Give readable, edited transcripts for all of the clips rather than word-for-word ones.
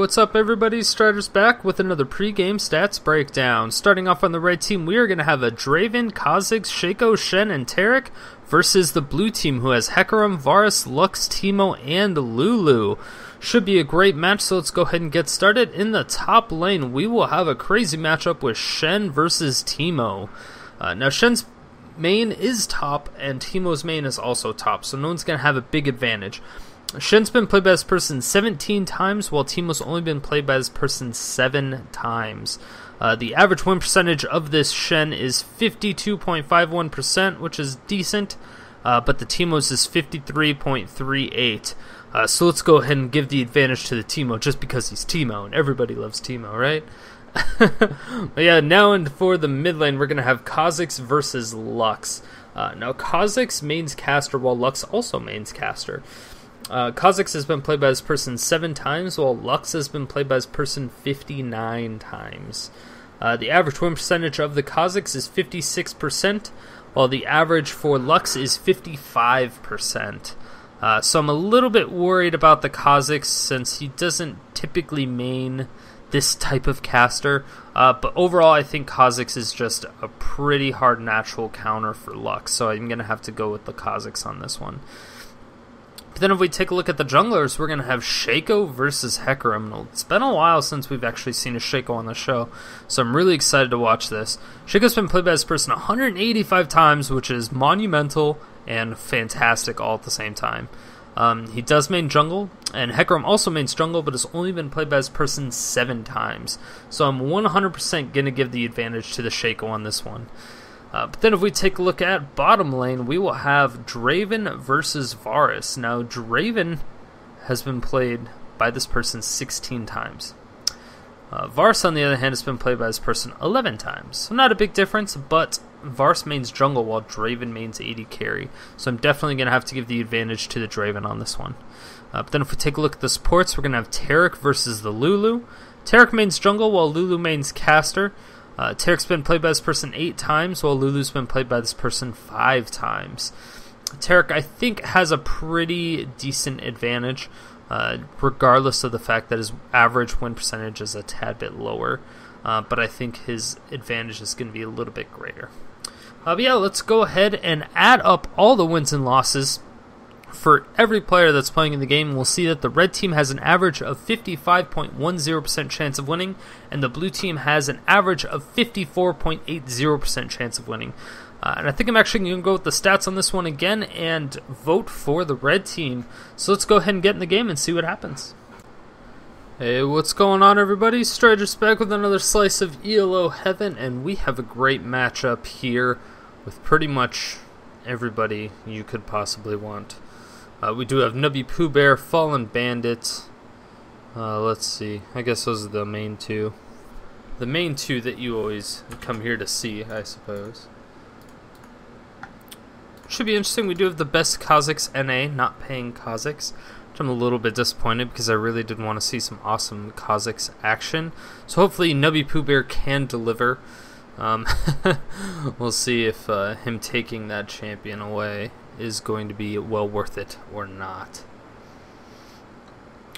what's up everybody? Striders back with another pre-game stats breakdown. Starting off on the red team, we are going to have a Draven, Kha'Zix, Shaco, Shen, and Taric versus the blue team who has Hecarim, Varus, Lux, Teemo, and Lulu. Should be a great match, so let's go ahead and get started. In the top lane, we will have a crazy matchup with Shen versus Teemo. Now Shen's main is top, and Teemo's main is also top, so no one's going to have a big advantage. Shen's been played by this person 17 times, while Teemo's only been played by this person 7 times. The average win percentage of this Shen is 52.51%, which is decent, but the Teemo's is 53.38%. So let's go ahead and give the advantage to the Teemo just because he's Teemo, and everybody loves Teemo, right? But yeah, now for the mid lane, we're going to have Kha'Zix versus Lux. Now Kha'Zix mains caster, while Lux also mains caster. Kha'Zix has been played by this person 7 times, while Lux has been played by this person 59 times. The average win percentage of the Kha'Zix is 56%, while the average for Lux is 55%. So I'm a little bit worried about the Kha'Zix since he doesn't typically main this type of caster. But overall, I think Kha'Zix is just a pretty hard natural counter for Lux, so I'm going to have to go with the Kha'Zix on this one. But then if we take a look at the junglers, we're going to have Shaco versus Hecarim. It's been a while since we've actually seen a Shaco on the show, so I'm really excited to watch this. Shaco's been played by this person 185 times, which is monumental and fantastic all at the same time. He does main jungle, and Hecarim also mains jungle, but has only been played by this person 7 times. So I'm 100% going to give the advantage to the Shaco on this one. But then if we take a look at bottom lane, we will have Draven versus Varus. Now, Draven has been played by this person 16 times. Varus, on the other hand, has been played by this person 11 times. So not a big difference, but Varus mains jungle while Draven mains AD carry. So I'm definitely going to have to give the advantage to the Draven on this one. But then if we take a look at the supports, we're going to have Taric versus the Lulu. Taric mains jungle while Lulu mains caster. Taric's been played by this person 8 times, while Lulu's been played by this person 5 times. Taric, I think, has a pretty decent advantage, regardless of the fact that his average win percentage is a tad bit lower. But I think his advantage is going to be a little bit greater. But yeah, let's go ahead and add up all the wins and losses for every player that's playing in the game. We'll see that the red team has an average of 55.10% chance of winning, and the blue team has an average of 54.80% chance of winning. And I think I'm actually going to go with the stats on this one again and vote for the red team. So let's go ahead and get in the game and see what happens. Hey, what's going on everybody? Striders back with another slice of ELO heaven, and we have a great matchup here with pretty much everybody you could possibly want. We do have nubbypoohbear, FallenBandit. Let's see. I guess those are the main two. The main two that you always come here to see, I suppose. Should be interesting. We do have the best Kha'Zix NA, not paying Kha'Zix, which I'm a little bit disappointed because I really did want to see some awesome Kha'Zix action. So hopefully nubbypoohbear can deliver. We'll see if him taking that champion away is going to be well worth it or not.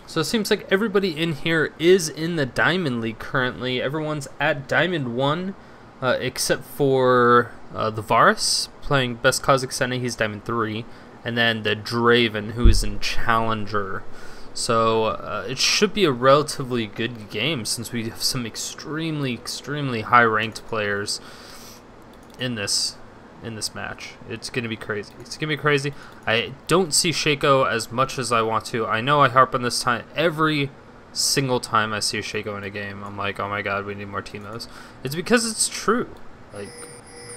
So it seems like everybody in here is in the Diamond League currently. Everyone's at Diamond 1 except for the Varus playing best Kha'Zix NA, he's Diamond 3, and then the Draven who is in Challenger. So it should be a relatively good game since we have some extremely high ranked players in this match. It's going to be crazy. It's going to be crazy. I don't see Shaco as much as I want to. I know I harp on this time. Every single time I see a Shaco in a game, I'm like, oh my god, we need more Teemos. It's because it's true. Like,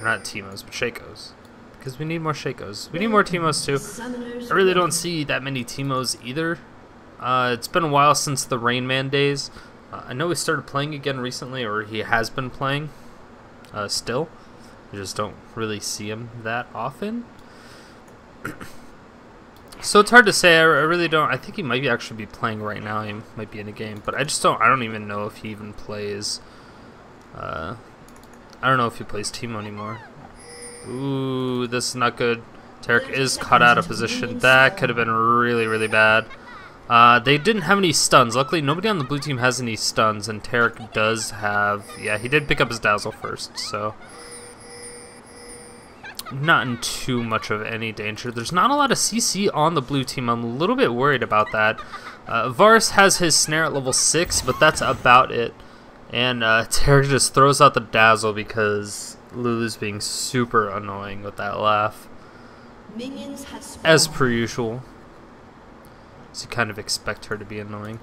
not Teemos, but Shacos. Because we need more Shacos. We need more Teemos too. I really don't see that many Teemos either. It's been a while since the Rain Man days. I know he started playing again recently, or he has been playing still. I just don't really see him that often. So it's hard to say. I really don't. I think he might actually be playing right now. He might be in a game, but I don't even know if he even plays. I don't know if he plays Teemo anymore. Ooh, this is not good. Taric is caught out of position. That could have been really bad. They didn't have any stuns. Luckily, nobody on the blue team has any stuns, and Taric does have... Yeah, he did pick up his Dazzle first, so... Not in too much of any danger. There's not a lot of CC on the blue team. I'm a little bit worried about that. Varus has his snare at level 6, but that's about it. And Taric just throws out the Dazzle because Lulu's being super annoying with that laugh. As per usual. So you kind of expect her to be annoying.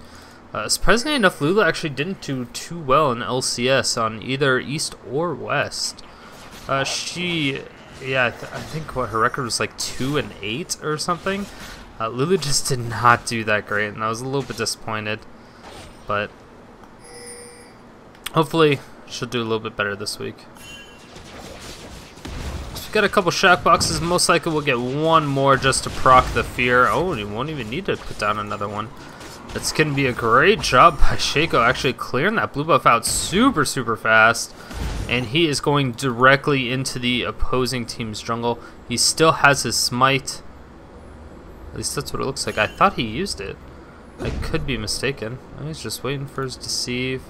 Surprisingly enough, Lulu actually didn't do too well in LCS on either East or West. Yeah, I think what her record was like 2-8 or something. Lulu just did not do that great, and I was a little bit disappointed. But hopefully she'll do a little bit better this week. So we got a couple shock boxes. Most likely we'll get one more just to proc the fear. Oh, and we won't even need to put down another one. It's going to be a great job by Shaco actually clearing that blue buff out super fast. And he is going directly into the opposing team's jungle. He still has his smite. At least that's what it looks like. I thought he used it. I could be mistaken. He's just waiting for his deceive.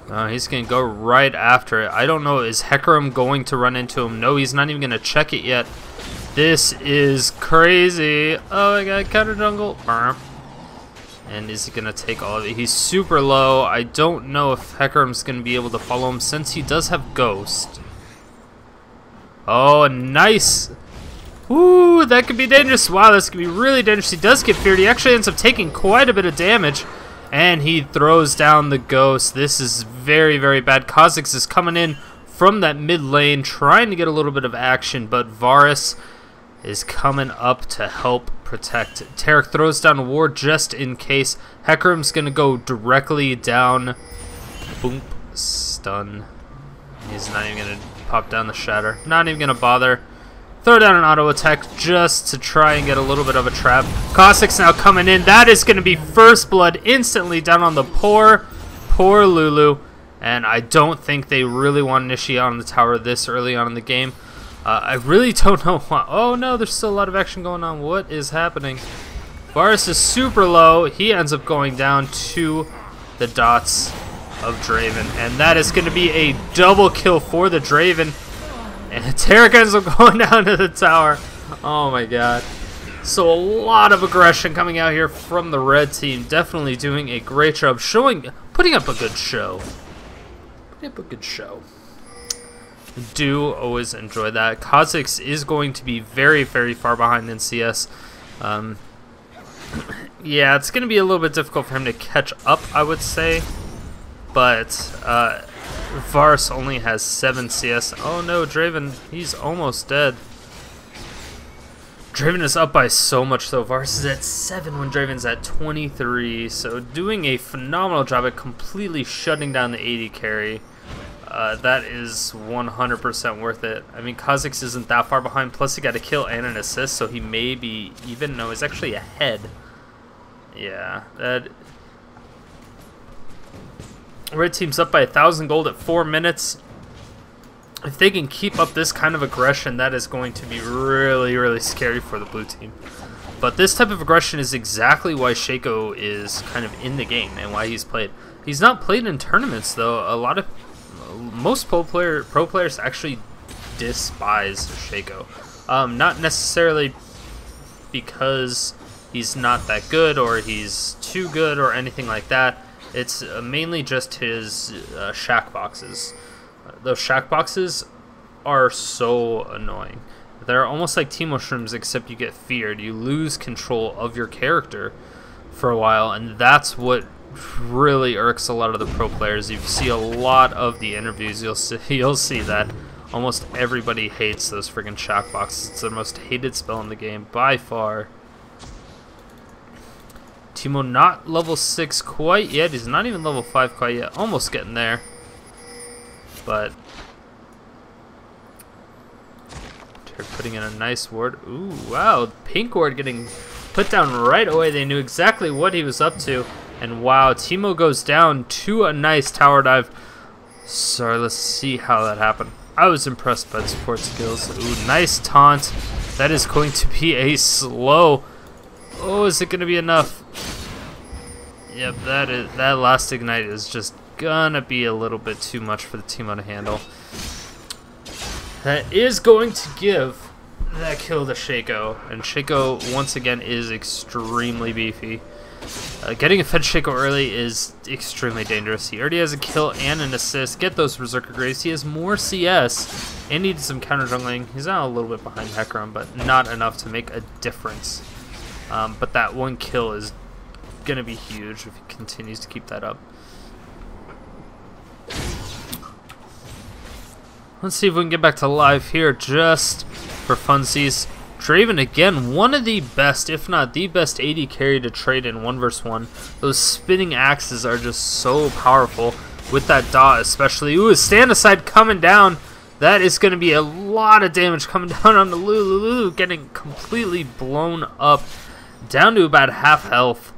He's going to go right after it. I don't know. Is Hecarim going to run into him? No, he's not even going to check it yet. This is crazy. Oh my god, counter jungle. And is he going to take all of it? He's super low. I don't know if Hecarim's going to be able to follow him since he does have Ghost. Oh, nice. Ooh, that could be dangerous. Wow, this could be really dangerous. He does get feared. He actually ends up taking quite a bit of damage. And he throws down the Ghost. This is very bad. KhaZix is coming in from that mid lane, trying to get a little bit of action. But Varus is coming up to help protect. Taric throws down a ward just in case. Hecarim's going to go directly down. Boom. Stun. He's not even going to pop down the shatter. Not even going to bother. Throw down an auto attack just to try and get a little bit of a trap. KhaZix now coming in. That is going to be first blood instantly down on the poor Lulu. And I don't think they really want to initiate on the tower this early on in the game. I really don't know why. Oh no, there's still a lot of action going on. What is happening? Varus is super low. He ends up going down to the dots of Draven. And that is going to be a double kill for the Draven. And Taric ends up going down to the tower. Oh my god. So a lot of aggression coming out here from the red team. Definitely doing a great job putting up a good show. Do always enjoy that. KhaZix is going to be very far behind in CS. Yeah, it's going to be a little bit difficult for him to catch up, I would say. But Varus only has 7 CS. Oh no, Draven, he's almost dead. Draven is up by so much though. Varus is at 7 when Draven's at 23. So doing a phenomenal job at completely shutting down the AD carry. That is 100% worth it. I mean, KhaZix isn't that far behind. Plus, he got a kill and an assist, so he may be even. No, he's actually ahead. Yeah, that. Red team's up by 1,000 gold at 4 minutes. If they can keep up this kind of aggression, that is going to be really scary for the blue team. But this type of aggression is exactly why Shaco is kind of in the game and why he's played. He's not played in tournaments though. Most pro players actually despise Shaco. Not necessarily because he's not that good or he's too good or anything like that. It's mainly just his shack boxes. Those shack boxes are so annoying. They're almost like Teemo shrooms, except you get feared. You lose control of your character for a while, and that's what really irks a lot of the pro players. You see a lot of the interviews, you'll see that almost everybody hates those friggin' shock boxes. It's the most hated spell in the game by far. Teemo not level 6 quite yet. He's not even level 5 quite yet. Almost getting there. But they're putting in a nice ward. Ooh, wow. Pink ward getting put down right away. They knew exactly what he was up to. And wow, Teemo goes down to a nice tower dive. Sorry, let's see how that happened. I was impressed by the support skills. Ooh, nice taunt. That is going to be a slow Oh, is it gonna be enough? Yep, that last ignite is just gonna be a little bit too much for the Teemo to handle. That is going to give that kill to Shaco, and Shaco once again is extremely beefy. Getting a fed Shaco early is extremely dangerous. He already has a kill and an assist. Get those Berserker Graves. He has more CS and needs some counter jungling. He's now a little bit behind Hecarim, but not enough to make a difference. But that one kill is gonna be huge if he continues to keep that up. Let's see if we can get back to live here just for funsies. Draven again, one of the best, if not the best AD carry to trade in 1v1. Those spinning axes are just so powerful with that dot especially. Ooh, stand aside coming down. That is going to be a lot of damage coming down on the Lulu. Lulu getting completely blown up down to about half health.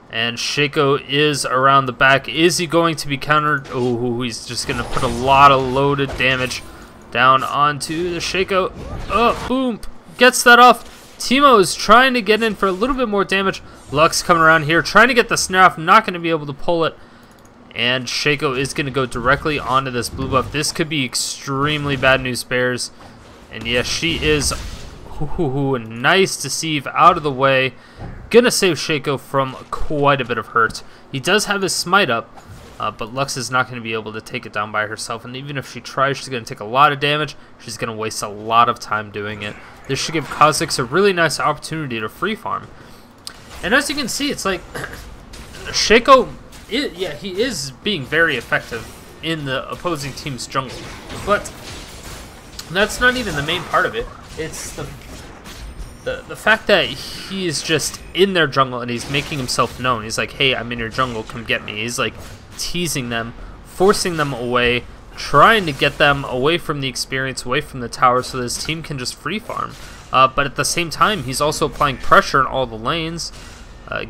And Shaco is around the back. Is he going to be countered? Oh, he's just going to put a lot of loaded damage down onto the Shaco. Oh, boom. Gets that off. Teemo is trying to get in for a little bit more damage. Lux coming around here, trying to get the snare off. Not going to be able to pull it. And Shaco is going to go directly onto this blue buff. This could be extremely bad news, Bears. And yes, she is nice deceive out of the way. Gonna save Shaco from quite a bit of hurt. He does have his smite up, but Lux is not going to be able to take it down by herself. And even if she tries, she's going to take a lot of damage. She's going to waste a lot of time doing it. This should give KhaZix a really nice opportunity to free farm. And as you can see, it's like Shaco, yeah, he is being very effective in the opposing team's jungle. But that's not even the main part of it. It's the fact that he is just in their jungle and he's making himself known. He's like, hey, I'm in your jungle, come get me. He's like teasing them, forcing them away, trying to get them away from the experience, away from the tower so this team can just free farm. But at the same time, he's also applying pressure in all the lanes,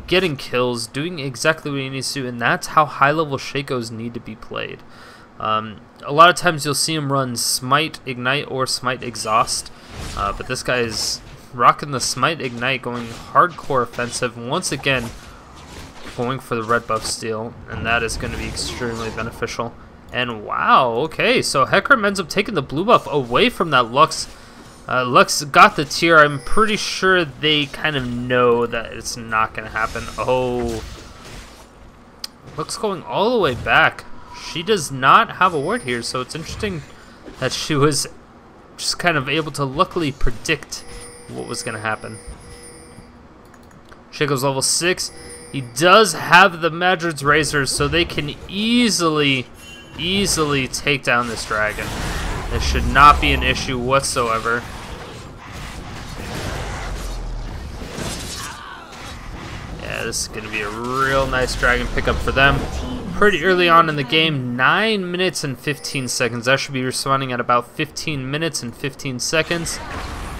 getting kills, doing exactly what he needs to, and that's how high-level Shacos need to be played. A lot of times you'll see him run Smite Ignite or Smite Exhaust, but this guy is rocking the Smite Ignite, going hardcore offensive, once again going for the red buff steal, and that is going to be extremely beneficial. And wow, okay, so Hecarim ends up taking the blue buff away from that Lux. Lux got the tier. I'm pretty sure they kind of know that it's not going to happen. Oh, Lux going all the way back. She does not have a ward here, so it's interesting that she was just kind of able to luckily predict what was going to happen. Shaco's level 6. He does have the Madrid's Razors, so they can easily take down this dragon. This should not be an issue whatsoever. Yeah, this is going to be a real nice dragon pickup for them. Pretty early on in the game, 9 minutes and 15 seconds. That should be respawning at about 15 minutes and 15 seconds.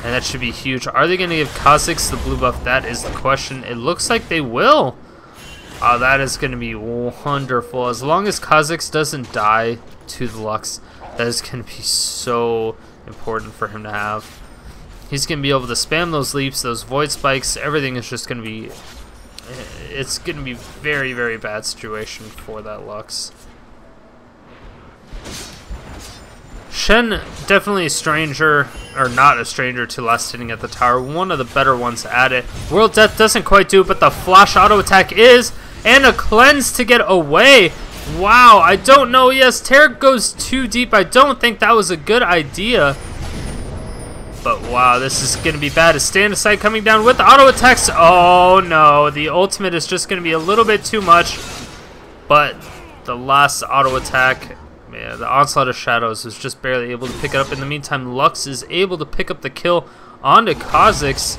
And that should be huge. Are they going to give KhaZix the blue buff? That is the question. It looks like they will. Oh, that is going to be wonderful. As long as KhaZix doesn't die to the Lux, that is going to be so important for him to have. He's going to be able to spam those leaps, those void spikes. Everything is just going to be... It's going to be very, very bad situation for that Lux. Shen, definitely a stranger, or not a stranger to last hitting at the tower. One of the better ones at it. World Death doesn't quite do it, but the flash auto attack is, and a cleanse to get away. Wow, I don't know. Yes, Taric goes too deep. I don't think that was a good idea. But wow, this is going to be bad. A stand aside coming down with auto attacks. Oh no, the ultimate is just going to be a little bit too much. But the last auto attack, man, the Onslaught of Shadows was just barely able to pick it up. In the meantime, Lux is able to pick up the kill onto KhaZix.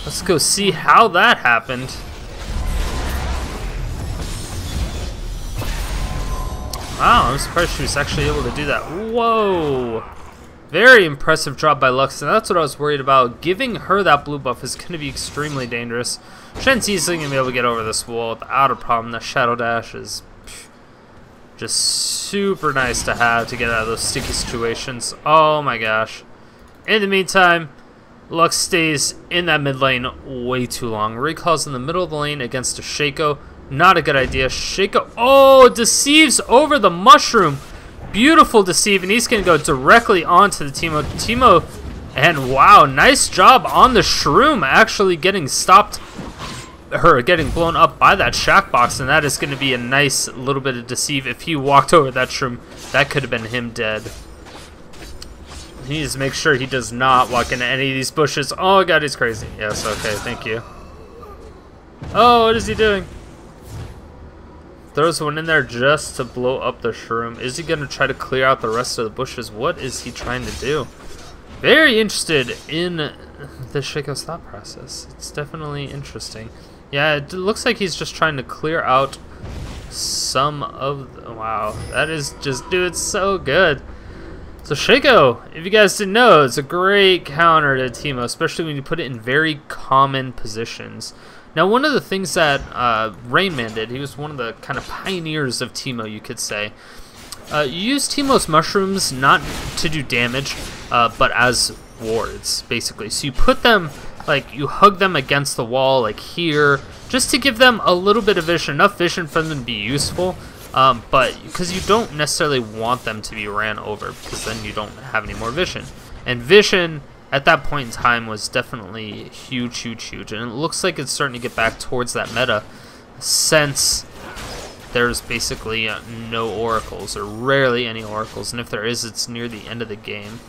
Let's go see how that happened. Wow, I'm surprised she was actually able to do that. Whoa! Very impressive drop by Lux, and that's what I was worried about. Giving her that blue buff is going to be extremely dangerous. Shen's easily going to be able to get over this wall without a problem. The Shadow Dash is just super nice to have to get out of those sticky situations. Oh my gosh. In the meantime, Lux stays in that mid lane way too long. Recalls in the middle of the lane against a Shaco. Not a good idea. Shaco, oh, deceives over the mushroom. Beautiful deceive, and he's going to go directly onto the Teemo. And wow, nice job on the shroom actually getting stopped, her getting blown up by that shack box, and that is going to be a nice little bit of deceive. If he walked over that shroom, that could have been him dead. He needs to make sure he does not walk into any of these bushes. Oh god, he's crazy. Yes, okay, thank you. Oh, what is he doing? Throws one in there just to blow up the shroom. Is he going to try to clear out the rest of the bushes? What is he trying to do? Very interested in the Shaco's thought process. It's definitely interesting. Yeah, it looks like he's just trying to clear out some of the... Wow, that is just... Dude, it's so good. So Shaco, if you guys didn't know, it's a great counter to Teemo, especially when you put it in very common positions. Now, one of the things that Rainman did, he was one of the kind of pioneers of Teemo, you could say. You use Teemo's mushrooms not to do damage, but as wards, basically. So you put them, like, you hug them against the wall, like here, just to give them a little bit of vision, enough vision for them to be useful. But because you don't necessarily want them to be ran over, because then you don't have any more vision. And vision at that point in time was definitely huge, and it looks like it's starting to get back towards that meta, since there's basically no oracles, or rarely any oracles, and if there is, it's near the end of the game.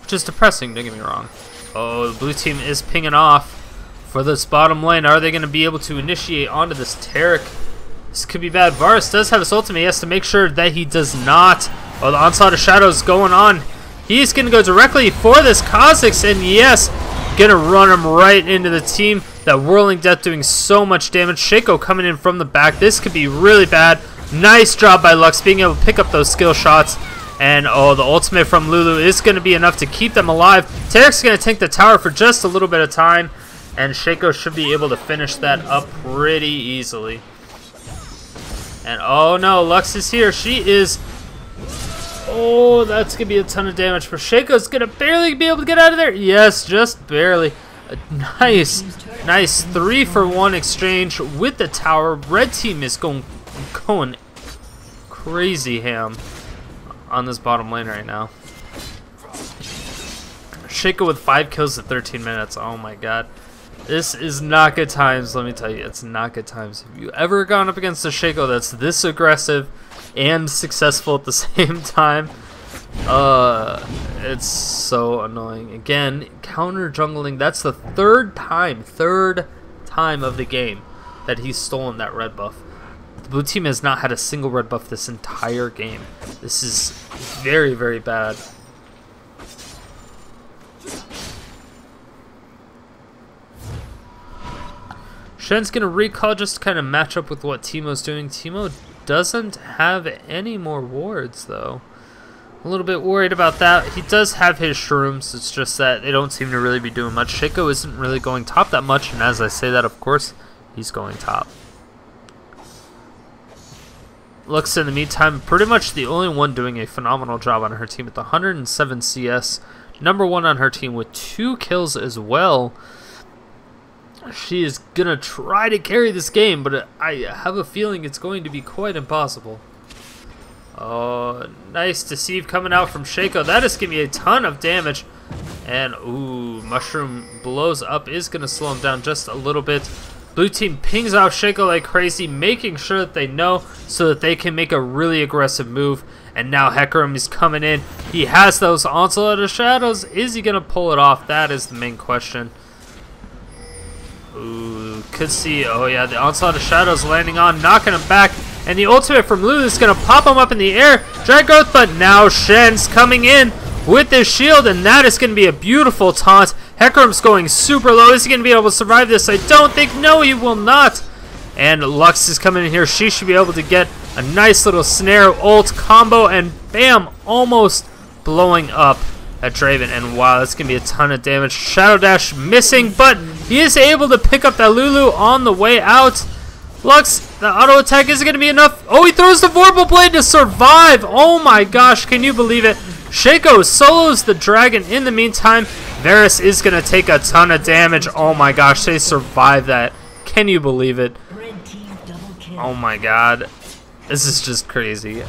Which is depressing, don't get me wrong. Oh, the blue team is pinging off for this bottom lane. Are they going to be able to initiate onto this Taric? This could be bad. Varus does have his ultimate. He has to make sure that he does not. Oh, the onslaught of shadows going on. He's going to go directly for this KhaZix, and yes, going to run him right into the team. That Whirling Death doing so much damage. Shaco coming in from the back. This could be really bad. Nice job by Lux being able to pick up those skill shots. And oh, the ultimate from Lulu is going to be enough to keep them alive. Taric's going to tank the tower for just a little bit of time. And Shaco should be able to finish that up pretty easily. And oh no, Lux is here. She is... Oh, that's going to be a ton of damage. But Shaco's going to barely be able to get out of there. Yes, just barely. A nice 3-for-1 exchange with the tower. Red team is going crazy ham on this bottom lane right now. Shaco with 5 kills at 13 minutes. Oh my god. This is not good times, let me tell you. It's not good times. Have you ever gone up against a Shaco that's this aggressive and successful at the same time? It's so annoying. Again, counter jungling. That's the third time of the game that he's stolen that red buff. The blue team has not had a single red buff this entire game. This is very, very bad. Shen's gonna recall just to kind of match up with what Teemo's doing. Teemo doesn't have any more wards though. A little bit worried about that. He does have his shrooms, it's just that they don't seem to really be doing much. Shaco isn't really going top that much, and as I say that, of course, he's going top. Lux in the meantime, pretty much the only one doing a phenomenal job on her team with 107 CS. Number 1 on her team with 2 kills as well. She is gonna try to carry this game, but I have a feeling it's going to be quite impossible. Oh, nice deceive coming out from Shaco. That is giving me a ton of damage. And ooh, mushroom blows up is gonna slow him down just a little bit. Blue team pings out Shaco like crazy, making sure that they know so that they can make a really aggressive move. And now Hecarim is coming in. He has those onslaught of shadows. Is he gonna pull it off? That is the main question. Ooh, could see. Oh yeah, the onslaught of shadows landing on, knocking him back. And the ultimate from Lulu is going to pop him up in the air. Drag growth, but now Shen's coming in with his shield, and that is going to be a beautiful taunt. Hecarim's going super low. Is he going to be able to survive this? I don't think. No, he will not. And Lux is coming in here. She should be able to get a nice little snare ult combo, and bam, almost blowing up at Draven. And wow, that's going to be a ton of damage. Shadow Dash missing, but he is able to pick up that Lulu on the way out. Lux, the auto attack isn't going to be enough. Oh, he throws the Vorpal Blade to survive. Oh my gosh, can you believe it? Shaco solos the dragon in the meantime. Varus is going to take a ton of damage. Oh my gosh, they survived that. Can you believe it? Oh my god. This is just crazy.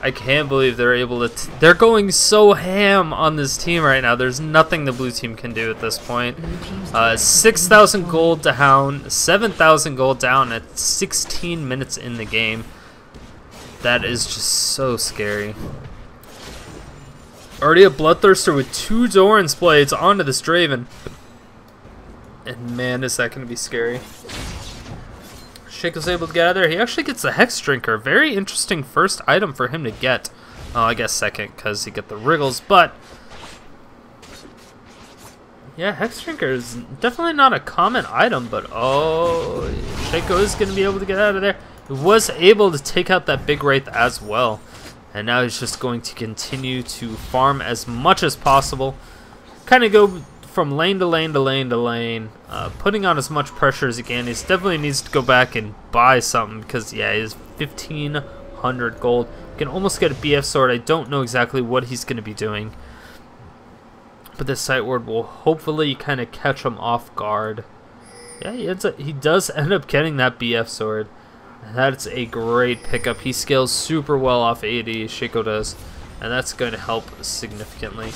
I can't believe they're able to... They're going so ham on this team right now. There's nothing the blue team can do at this point. 6,000 gold down, 7,000 gold down at 16 minutes in the game. That is just so scary. Already a Bloodthirster with 2 Doran's Blades onto this Draven. And man, is that going to be scary. Shaco's able to get out of there. He actually gets the Hex Drinker. Very interesting first item for him to get. Oh, I guess second because he get the Wriggles, but yeah, Hex Drinker is definitely not a common item, but oh, Shaco is going to be able to get out of there. He was able to take out that big Wraith as well, and now he's just going to continue to farm as much as possible. Kind of go from lane to lane to lane to lane, putting on as much pressure as he can. He definitely needs to go back and buy something because, yeah, he has 1,500 gold. You can almost get a BF sword. I don't know exactly what he's going to be doing, but this Sight Ward will hopefully kind of catch him off guard. Yeah, he does end up getting that BF sword. That's a great pickup. He scales super well off AD, Shaco does, and that's going to help significantly.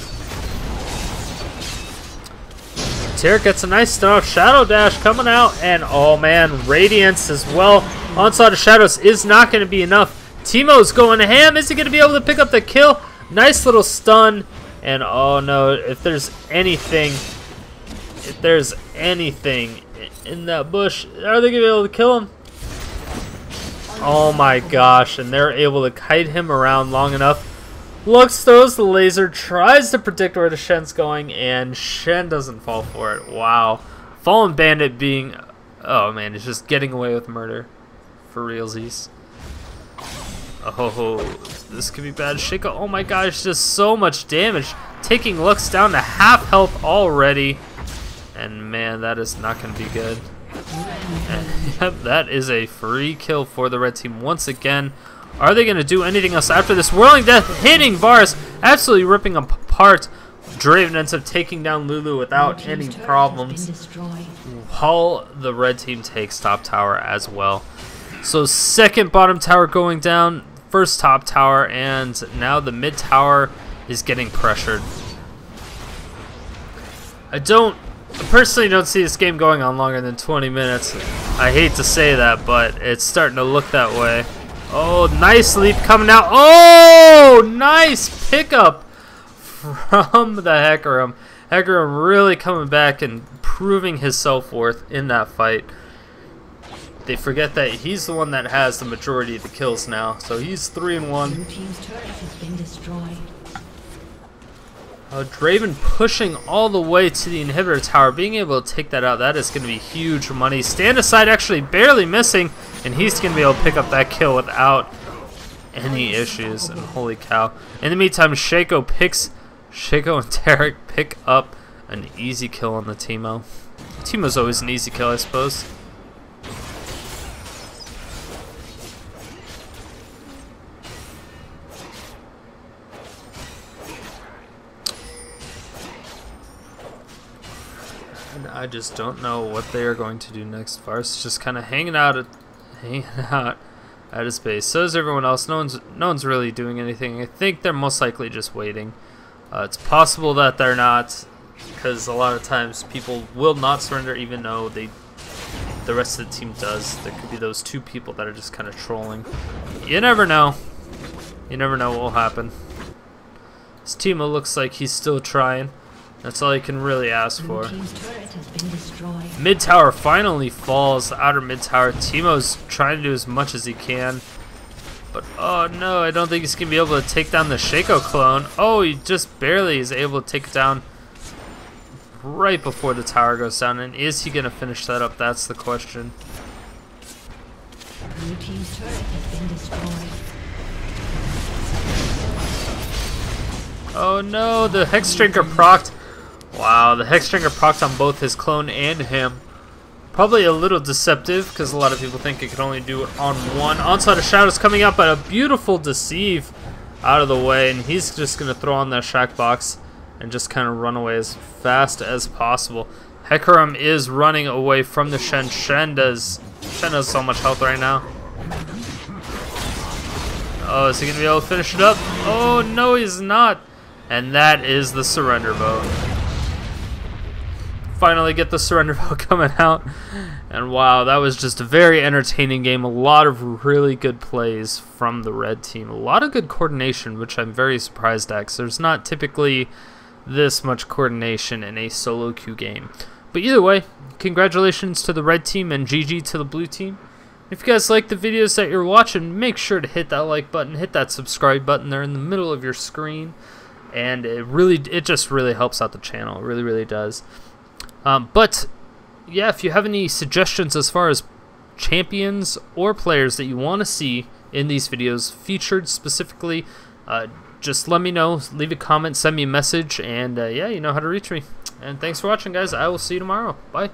Taric gets a nice start. Shadow Dash coming out, and oh man, Radiance as well. Onslaught of Shadows is not going to be enough. Teemo's going ham. Is he going to be able to pick up the kill? Nice little stun, and oh no, if there's anything in that bush, are they going to be able to kill him? Oh my gosh, and they're able to kite him around long enough. Lux throws the laser, tries to predict where the Shen's going, and Shen doesn't fall for it. Wow. FallenBandit being... Oh man, he's just getting away with murder. For realsies. Oh, this could be bad. Shaco, oh my gosh, just so much damage. Taking Lux down to half health already. And man, that is not going to be good. And, yep, that is a free kill for the red team once again. Are they going to do anything else after this? Whirling Death hitting Varus, absolutely ripping him apart. Draven ends up taking down Lulu without any problems, while the red team takes top tower as well. So second bottom tower going down, first top tower, and now the mid tower is getting pressured. I personally don't see this game going on longer than 20 minutes. I hate to say that, but it's starting to look that way. Oh, nice leap coming out. Oh, nice pickup from the Hecarim. Hecarim really coming back and proving his self-worth in that fight. They forget that he's the one that has the majority of the kills now, so he's 3-1. Blue team's turret has been destroyed. Draven pushing all the way to the inhibitor tower, being able to take that out, that is going to be huge money. Stand aside actually barely missing, and he's going to be able to pick up that kill without any issues, and holy cow. In the meantime, Shaco and Taric pick up an easy kill on the Teemo. Teemo's always an easy kill, I suppose. I just don't know what they are going to do next. Varus just kind of hanging out at his base. So is everyone else. No one's really doing anything. I think they're most likely just waiting. It's possible that they're not, because a lot of times people will not surrender even though the rest of the team does. There could be those 2 people that are just kind of trolling. You never know. You never know what will happen. This Teemo looks like he's still trying. That's all you can really ask for. Mid tower finally falls. The outer mid tower. Teemo's trying to do as much as he can. But oh no, I don't think he's going to be able to take down the Shaco clone. Oh, he just barely is able to take it down right before the tower goes down. And is he going to finish that up? That's the question. Blue team's turret has been destroyed. Oh no, the Hex Drinker procced. Wow, the Hex Drinker procced on both his clone and him. Probably a little deceptive, because a lot of people think it could only do it on one. Onslaught of Shadows coming up, but a beautiful deceive out of the way, and he's just going to throw on that Shack box and just kind of run away as fast as possible. Hecarim is running away from the Shen. Shen has so much health right now. Oh, is he going to be able to finish it up? Oh, no, he's not. And that is the surrender vote. Finally get the surrender vote coming out. And wow, that was just a very entertaining game. A lot of really good plays from the red team. A lot of good coordination, which I'm very surprised at, because there's not typically this much coordination in a solo queue game. But either way, congratulations to the red team and GG to the blue team. If you guys like the videos that you're watching, make sure to hit that like button, hit that subscribe button there in the middle of your screen. And it just really helps out the channel. It really, really does. But yeah, if you have any suggestions as far as champions or players that you want to see in these videos featured specifically, just let me know. Leave a comment, send me a message, and yeah, you know how to reach me. And thanks for watching, guys. I will see you tomorrow. Bye.